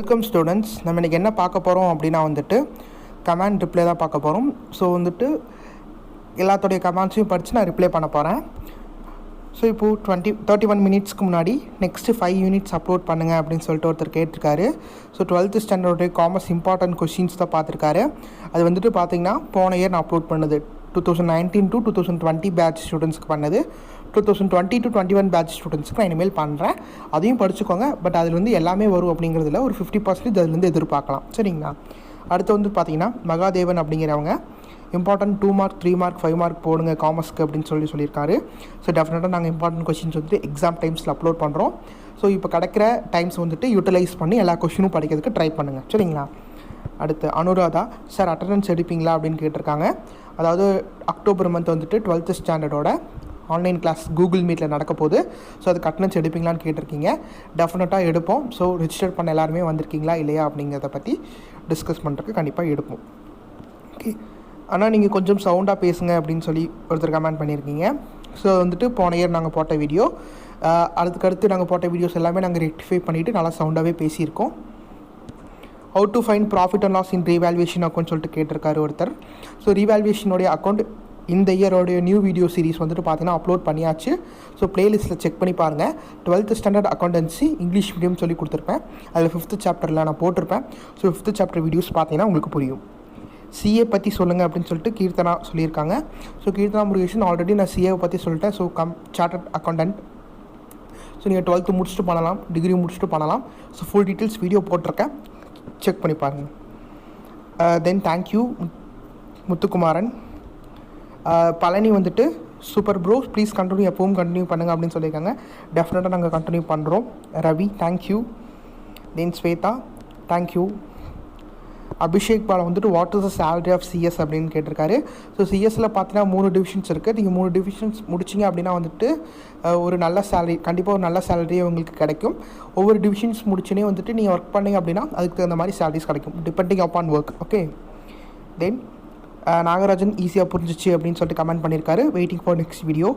Welcome students. நம்ம இன்றைக்கி என்ன பார்க்க போகிறோம் அப்படின்னா வந்துட்டு கமெண்ட் ரிப்ளை தான் பார்க்க போகிறோம். ஸோ வந்துட்டு எல்லாத்தோடைய கமெண்ட்ஸையும் படித்து நான் ரிப்ளை பண்ண போகிறேன். ஸோ இப்போது 31 மினிட்ஸ்க்கு முன்னாடி நெக்ஸ்ட்டு 5 யூனிட்ஸ் அப்லோட் பண்ணுங்கள் அப்படின்னு சொல்லிட்டு ஒருத்தர் கேட்டிருக்காரு. ஸோ 12th ஸ்டாண்டர்டோடைய காமர்ஸ் இம்பார்ட்டன்ட் கொஷின்ஸ் தான் பார்த்துருக்காரு. அது வந்துட்டு பார்த்திங்கன்னா போன இயர் நான் அப்லோட் பண்ணது 2019 to 2020 பேட்ச் ஸ்டூடெண்ட்ஸ்க்கு பண்ணது. 2020 to 21 பேட்ச் ஸ்டூடெண்ட்ஸ்க்கு நான் இனிமேல் பண்ணுறேன். அதையும் படிச்சுக்கோங்க. பட் அதில் வந்து எல்லாமே வரும் அப்படிங்கிறதுல ஒரு 50% அதுலேருந்து எதிர்பார்க்கலாம். சரிங்களா? அடுத்து வந்து பார்த்திங்கன்னா மகாதேவன் அப்படிங்கிறவங்க இம்பார்ட்டன்ட் 2 மார்க் 3 மார்க் 5 மார்க் போடுங்க காமர்ஸ்க்கு அப்படின்னு சொல்லியிருக்காரு. ஸோ டெஃபினட்டாக நாங்கள் இம்பார்ட்டன்ட் கொஷின்ஸ் வந்துட்டு எக்ஸாம் டைம்ஸில் அப்லோட் பண்ணுறோம். ஸோ இப்போ கிடைக்கிற டைம்ஸ் வந்துட்டு யூட்டிலைஸ் பண்ணி எல்லா கொஷினும் படிக்கிறதுக்கு ட்ரை பண்ணுங்கள். சரிங்களா? அடுத்து அனுராதா சார் அட்டண்டன்ஸ் எடுப்பீங்களா அப்படின்னு கேட்டிருக்காங்க. அதாவது அக்டோபர் மந்த் வந்துட்டு 12th ஸ்டாண்டர்டோட ஆன்லைன் கிளாஸ் கூகுள் மீட்டில் நடக்க போகுது. ஸோ அதுக்கு அட்டண்டன்ஸ் எடுப்பீங்களான்னு கேட்டிருக்கீங்க. டெஃபினட்டாக எடுப்போம். ஸோ ரிஜிஸ்டர் பண்ண எல்லாருமே வந்திருக்கீங்களா இல்லையா அப்படிங்கிறத பற்றி டிஸ்கஸ் பண்ணுறதுக்கு கண்டிப்பாக எடுப்போம். ஓகே, ஆனால் நீங்கள் கொஞ்சம் சவுண்டாக பேசுங்க அப்படின்னு சொல்லி ஒருத்தர் கமெண்ட் பண்ணியிருக்கீங்க. ஸோ வந்துட்டு போன இயர் நாங்கள் போட்ட வீடியோ, அதுக்கடுத்து நாங்கள் போட்ட வீடியோஸ் எல்லாமே நாங்கள் ரெக்டிஃபை பண்ணிவிட்டு நல்லா சவுண்டாகவே பேசியிருக்கோம். How to find profit and loss in revaluation account சொல்லிட்டு கேட்டிருக்காரு ஒருத்தர். ஸோ ரீவேல்யூவேஷனுடைய அக்கௌண்ட் இந்த இயரோடைய நியூ வீடியோ சீரிஸ் வந்துட்டு பார்த்தீங்கன்னா அப்லோட் பண்ணியாச்சு. ஸோ ப்ளேலிஸ்ட்டில் செக் பண்ணி பாருங்கள். 12th standard accountancy English medium சொல்லி கொடுத்துருப்பேன். அதில் 5th சாப்டரில் நான் போட்டிருப்பேன். ஸோ 5th சாப்டர் வீடியோஸ் பார்த்தீங்கன்னா உங்களுக்கு புரியும். சிஏ பற்றி சொல்லுங்கள் அப்படின்னு சொல்லிட்டு கீர்த்தனா சொல்லியிருக்காங்க. ஸோ கீர்த்தனா முருகேஷன் ஆல்ரெடி நான் சிஏவை பற்றி சொல்லிட்டேன். So chartered accountant. ஸோ நீங்கள் 12th முடிச்சுட்டு பண்ணலாம், டிகிரி முடிச்சுட்டு பண்ணலாம். ஸோ ஃபுல் டீட்டெயில்ஸ் வீடியோ போட்டிருக்கேன், செக் பண்ணி பாருங்கள். Then thank you Muthukumaran. பழனி வந்துட்டு சூப்பர் ப்ரோ, ப்ளீஸ் கண்டினியூ, எப்பவும் கண்டினியூ பண்ணுங்கள் அப்படின்னு சொல்லியிருக்காங்க. டெஃபினட்டாக நாங்கள் கண்டினியூ பண்ணுறோம். Ravi thank you. Then Shweta thank you. Abhishek Bala வந்துட்டு what is the salary of CS அப்படின்னு கேட்டிருக்காரு. ஸோ சிஎஸ்சில் பார்த்தீங்கன்னா 3 டிவிஷன்ஸ் இருக்குது. நீங்கள் 3 டிவிஷன்ஸ் முடிச்சிங்க அப்படின்னா வந்துட்டு ஒரு நல்ல சேலரி, கண்டிப்பாக ஒரு நல்ல சேலரியே உங்களுக்கு கிடைக்கும். ஒவ்வொரு டிவிஷன்ஸ் முடிச்சுனே வந்துட்டு நீங்கள் ஒர்க் பண்ணிங்க அப்படின்னா அதுக்கு தகுந்த மாதிரி சேலரிஸ் கிடைக்கும், டிபெண்டிங் அப்பான் ஒர்க். ஓகே, தென் நாகராஜன் ஈஸியாக புரிஞ்சிச்சு அப்படின்னு சொல்லிட்டு கமெண்ட் பண்ணியிருக்காரு. Waiting for next video.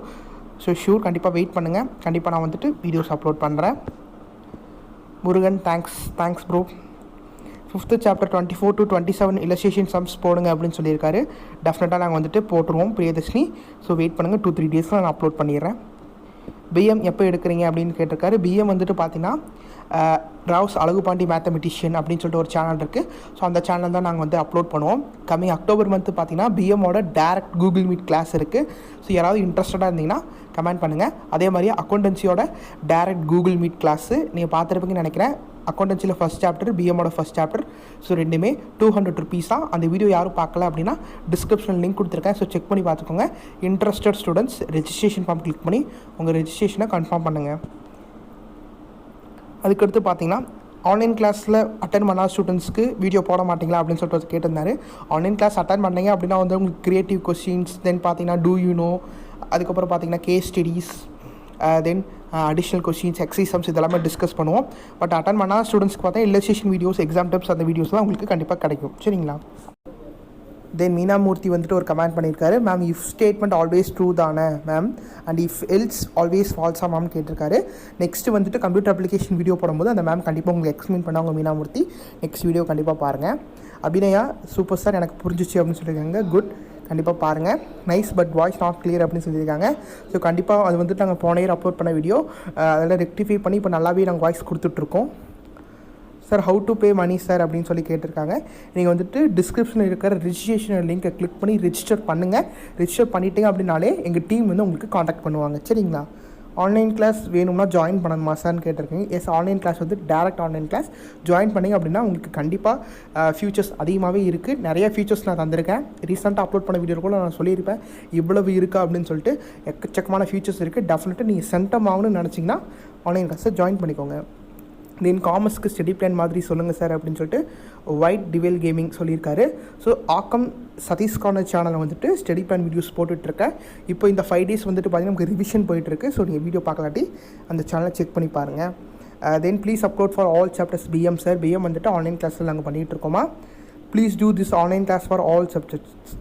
So sure, கண்டிப்பாக வெயிட் பண்ணுங்கள். கண்டிப்பாக நான் வந்துட்டு வீடியோஸ் அப்லோட் பண்ணுறேன். Murugan thanks bro. 5th chapter 24 to 27 illustration sums போடுங்க அப்படின்னு சொல்லியிருக்காரு. டெஃபினட்டாக நாங்கள் வந்துட்டு போட்டுருவோம் பிரியதர்ஷினி. ஸோ வெயிட் பண்ணுங்கள், 2-3 டேஸில் நான் அப்லோட் பண்ணிடுறேன். பிஎம் எப்போ எடுக்கிறீங்க அப்படின்னு கேட்டிருக்காரு. பிஎம் வந்துட்டு பார்த்தீங்கன்னா ராவ்ஸ் அழகுபாண்டி மேத்தமெட்டிஷியன் அப்படின்னு சொல்லிட்டு ஒரு சேனல் இருக்குது. ஸோ அந்த சேனல் தான் நாங்கள் வந்து அப்லோட் பண்ணுவோம். கம்மிங் அக்டோபர் மந்த்து பார்த்தீங்கன்னா பிஎம்மோட டேரக்ட் கூகுள் மீட் கிளாஸ் இருக்குது. ஸோ யாராவது இன்ட்ரெஸ்டடாக இருந்தீங்கன்னா கமெண்ட் பண்ணுங்கள். அதே மாதிரி அக்கௌண்டன்சியோட டேரக்ட் கூகுள் மீட் கிளாஸு நீங்கள் பார்த்துருப்பீங்கன்னு நினைக்கிறேன். அக்கௌண்டன்சியில் ஃபஸ்ட் சாப்டர், பிஎம்மோட ஃபஸ்ட் சாப்டர். ஸோ ரெண்டுமே 200 rupees தான். அந்த வீடியோ யாரும் பார்க்கல அப்படின்னா டிஸ்கிரிப்ஷன் லிங்க் கொடுத்துருக்கேன். ஸோ செக் பண்ணி பார்த்துக்கோங்க. Interested students registration form click பண்ணி உங்கள் ரெஜிஸ்ட்ரேஷனை கன்ஃபார்ம் பண்ணுங்கள். அதுக்கடுத்து பார்த்தீங்கன்னா ஆன்லைன் கிளாஸில் அட்டன் பண்ணாத ஸ்டூடெண்ட்ஸ்க்கு வீடியோ போட மாட்டிங்களா அப்படின்னு சொல்லிட்டு கேட்டிருந்தாரு. ஆன்லைன் கிளாஸ் அட்டன் பண்ணீங்க அப்படின்னா வந்து உங்களுக்கு க்ரியேட்டிவ் கொஸ்டின்ஸ், தென் பார்த்தீங்கன்னா டூ யூ நோ, அதுக்கப்புறம் பார்த்தீங்கன்னா கேஸ் ஸ்டடீஸ், தென் அடிஷ்னல் கொஸ்டின்ஸ், எக்ஸசம்ஸ் இதெல்லாமே டிஸ்கஸ் பண்ணுவோம். பட் அட்டன் பண்ணாத ஸ்டூடெண்ட்ஸ்க்கு பார்த்தா இல்லஸ்ட்ரேஷன் வீடியோஸ், எக்ஸாம் டிப்ஸ் அந்த வீடியோஸ்லாம் உங்களுக்கு கண்டிப்பாக கிடைக்கும். சரிங்களா? தென் மீனாமூர்த்தி வந்துட்டு ஒரு கமெண்ட் பண்ணியிருக்காரு. Ma'am if statement always true தானே ma'am, and if else always ஃபால்ஸா மேம் கேட்டிருக்காரு. நெக்ஸ்ட்டு வந்துட்டு கம்ப்யூட்டர் அப்ளிகேஷன் வீடியோ போடும்போது அந்த மேம் கண்டிப்பாக உங்களுக்கு எக்ஸ்பிளைன் பண்ணுவாங்க. மீனாமூர்த்தி நெக்ஸ்ட் வீடியோ கண்டிப்பாக பாருங்கள். அபிநயா சூப்பர் சார், எனக்கு புரிஞ்சிச்சு அப்படின்னு சொல்லியிருக்காங்க. குட், கண்டிப்பாக பாருங்கள். Nice but voice not clear அப்படின்னு சொல்லியிருக்காங்க. ஸோ கண்டிப்பாக அது வந்துட்டு நாங்கள் போன இயர் அப்லோட் பண்ண வீடியோ, அதெல்லாம் ரெக்டிஃபை பண்ணி இப்போ நல்லாவே நாங்கள் வாய்ஸ் கொடுத்துட்ருக்கோம். Sir how to pay money sir அப்படின்னு சொல்லி கேட்டிருக்காங்க. நீங்கள் வந்துட்டு டிஸ்கிரிப்ஷனில் இருக்கிற ரெஜிஸ்ட்ரேஷன் லிங்கை கிளிக் பண்ணி ரெஜிஸ்டர் பண்ணுங்கள். ரெஜிஸ்டர் பண்ணிட்டீங்க அப்படின்னாலே எங்கள் டீம் வந்து உங்களுக்கு காண்டாக்ட் பண்ணுவாங்க. சரிங்களா? ஆன்லைன் கிளாஸ் வேணும்னா ஜாயின் பண்ணணுமா சார்னு கேட்டிருக்கீங்க. எஸ், ஆன்லைன் கிளாஸ் வந்து டேரக்ட் ஆன்லைன் கிளாஸ் ஜாயின் பண்ணிங்க அப்படின்னா உங்களுக்கு கண்டிப்பாக ஃபியூச்சர்ஸ் அதிகமாகவே இருக்குது. நிறைய ஃபியூச்சர்ஸ் நான் தந்திருக்கேன். ரீசெண்டாக அப்லோட் பண்ண வீடியோ கூட நான் சொல்லியிருப்பேன் இவ்வளவு இருக்கா அப்படின்னு சொல்லிட்டு. எக்கச்சக்கமான ஃபியூச்சர்ஸ் இருக்குது. டெஃபினட்டாக நீங்கள் சென்டம் ஆகணும்னு நினச்சிங்கன்னா ஆன்லைன் கிளாஸை ஜாயின் பண்ணிக்கோங்க. தென் காமர்ஸ்க்கு ஸ்டடி பிளான் மாதிரி சொல்லுங்கள் சார் அப்படின்னு சொல்லிட்டு ஒயிட் டிவெல் கேமிங் சொல்லியிருக்காரு. ஸோ ஆக்கம் சதீஷ்கான சேனலில் வந்துட்டு ஸ்டடி பிளான் வீடியோஸ் போட்டுட்ருக்கேன். இப்போ இந்த 5 days வந்துட்டு பார்த்தீங்கன்னா நமக்கு ரிவிஷன் போயிட்டுருக்கு. ஸோ நீங்கள் வீடியோ பார்க்கலாட்டி அந்த சேனலை செக் பண்ணி பாருங்கள். Then please upload for all chapters PM sir. PM வந்துட்டு ஆன்லைன் கிளாஸில் நாங்கள் பண்ணிகிட்ருக்கோமா. Please do this online class for all subjects.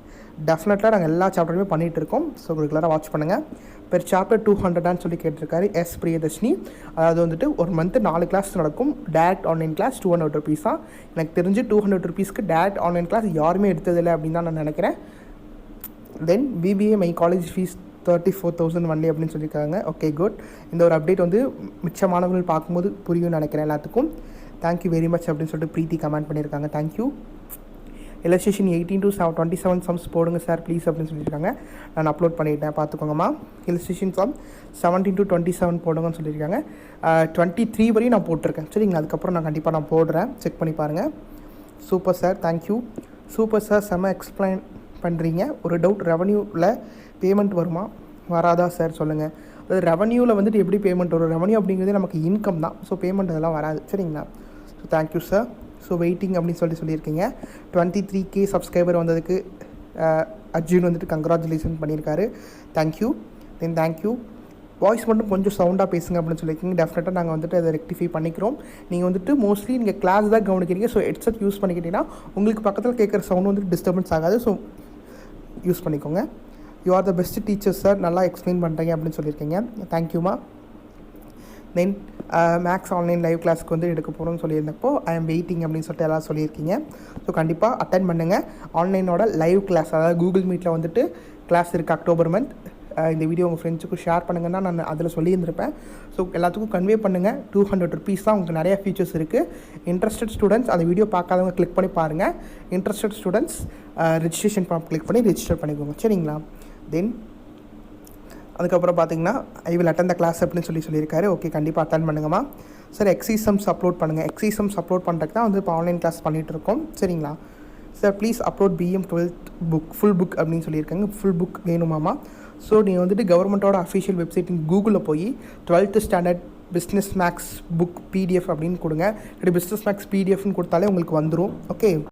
டெஃபினட்டாக நாங்கள் எல்லா சாப்டருமே பண்ணிகிட்ருக்கோம். ஸோ ரெகுலராக வாட்ச் பண்ணுங்கள். பெர் சாப்டர் 200 சொல்லி கேட்டிருக்காரு. எஸ் பிரியதர்ஷினி. அதாவது வந்துட்டு ஒரு மந்த்து 4 கிளாஸ் நடக்கும். டேரக்ட் ஆன்லைன் கிளாஸ் 200 ருபீஸ் தான். எனக்கு தெரிஞ்சு 200 ருபீஸ்க்கு டேரக்ட் ஆன்லைன் கிளாஸ் யாருமே எடுத்ததில்லை அப்படின்னு தான் நான் நினைக்கிறேன். தென் BBA my college fees 34,000 only அப்படின்னு சொல்லியிருக்காங்க. Okay good. இந்த ஒரு அப்டேட் வந்து மிச்ச மாணவர்கள் பார்க்கும்போது புரியும்னு நினைக்கிறேன் எல்லாத்துக்கும். தேங்க்யூ வெரி மச் அப்படின்னு சொல்லிட்டு ப்ரீத்தி கமெண்ட் பண்ணியிருக்காங்க. தேங்க்யூ. illustration 18 to 27 சம்ஸ் போடுங்க சார் ப்ளீஸ் அப்படின்னு சொல்லியிருக்காங்க. நான் அப்லோட் பண்ணிட்டேன், பார்த்துக்கோங்கம்மா. illustration சம் 17 to 27 போடுங்கன்னு சொல்லியிருக்காங்க. 23 வரையும் நான் போட்டிருக்கேன் சரிங்களா. அதுக்கப்புறம் நான் கண்டிப்பாக நான் போடுறேன், செக் பண்ணி பாருங்கள். Super sir, thank you. Super sir, செம்ம எக்ஸ்பிளைன் பண்ணுறீங்க. ஒரு டவுட், ரெவன்யூவில் பேமெண்ட் வருமா? வராதா சார் சொல்லுங்கள். அதாவது ரெவன்யூவில் வந்துட்டு எப்படி பேமெண்ட் வரும்? ரெவன்யூ அப்படிங்கிறது நமக்கு இன்கம் தான். ஸோ பேமெண்ட் அதெல்லாம் வராது சரிங்களா. So thank you sir. So waiting அப்படின்னு சொல்லியிருக்கீங்க. 23K சப்ஸ்கிரைபர் வந்ததுக்கு அர்ஜுன் வந்துட்டு கங்க்ராச்சுலேஷன் பண்ணியிருக்காரு. தேங்க்யூ. தென் தேங்க்யூ. வாய்ஸ் மட்டும் கொஞ்சம் சவுண்டாக பேசுங்க அப்படின்னு சொல்லியிருக்கீங்க. டெஃபினட்டாக நாங்கள் வந்துட்டு அதை ரெக்டிஃபை பண்ணிக்கிறோம். நீங்கள் வந்துட்டு மோஸ்ட்லி நீங்கள் கிளாஸ் தான் கவனிக்கிறீங்க. ஸோ ஹெட்செட் யூஸ் பண்ணிக்கிட்டீங்கன்னா உங்களுக்கு பக்கத்தில் கேட்குற சவுண்ட் வந்துட்டு டிஸ்டர்பன்ஸ் ஆகாது. ஸோ யூஸ் பண்ணிக்கோங்க. You are the best teacher sir, நல்லா எக்ஸ்பிளைன் பண்ணுறீங்க அப்படின்னு சொல்லியிருக்கீங்க. தேங்க்யூமா. தென் மேக்ஸ் ஆன்லைன் லைவ் கிளாஸ்க்கு வந்து எடுக்க போகிறோம்னு சொல்லியிருந்தப்போ ஐ எம் வெயிட்டிங் அப்படின்னு சொல்லிட்டு எல்லாம் சொல்லியிருக்கீங்க. ஸோ கண்டிப்பாக அட்டென்ட் பண்ணுங்கள். ஆன்லைனோட லைவ் கிளாஸ், அதாவது கூகுள் மீட்டில் வந்துட்டு கிளாஸ் இருக்குது அக்டோபர் மந்த். இந்த வீடியோ உங்கள் ஃப்ரெண்ட்ஸுக்கும் ஷேர் பண்ணுங்கன்னா நான் அதில் சொல்லியிருந்திருப்பேன். ஸோ எல்லாத்துக்கும் கன்வே பண்ணுங்கள். 200 ருபீஸ் தான். உங்களுக்கு நிறையா ஃபீச்சர்ஸ் இருக்குது. இன்ட்ரெஸ்டட் ஸ்டூடெண்ட்ஸ் அந்த வீடியோ பார்க்காதவங்க கிளிக் பண்ணி பாருங்கள். Interested students registration form click பண்ணி ரெஜிஸ்டர் பண்ணிக்கோங்க சரிங்களா. தென் அதுக்கப்புறம் பார்த்தீங்கன்னா I will attend the class அப்படின்னு சொல்லியிருக்காரு. ஓகே, கண்டிப்பாக அட்டன் பண்ணுங்கம்மா. சார் எக்ஸிசம்ஸ் அப்லோட் பண்ணுங்கள். எக்ஸிசம்ஸ் அப்லோட் பண்ணுறதுக்கு தான் வந்து இப்போ ஆன்லைன் கிளாஸ் பண்ணிகிட்டு இருக்கோம் சரிங்களா. Sir please upload PM 12th book full book அப்படின்னு சொல்லியிருக்காங்க. Full book வேணுமாம்மா. ஸோ நீங்கள் வந்துட்டு கவர்மெண்ட்டோட அஃபிஷியல் வெப்சைட் கூகுளில் போய் 12th standard business maths book PDF அப்படின்னு கொடுங்க. இப்படி பிஸ்னஸ் மேக்ஸ் பிடிஎஃப்னு கொடுத்தாலே உங்களுக்கு வந்துடும். ஓகே.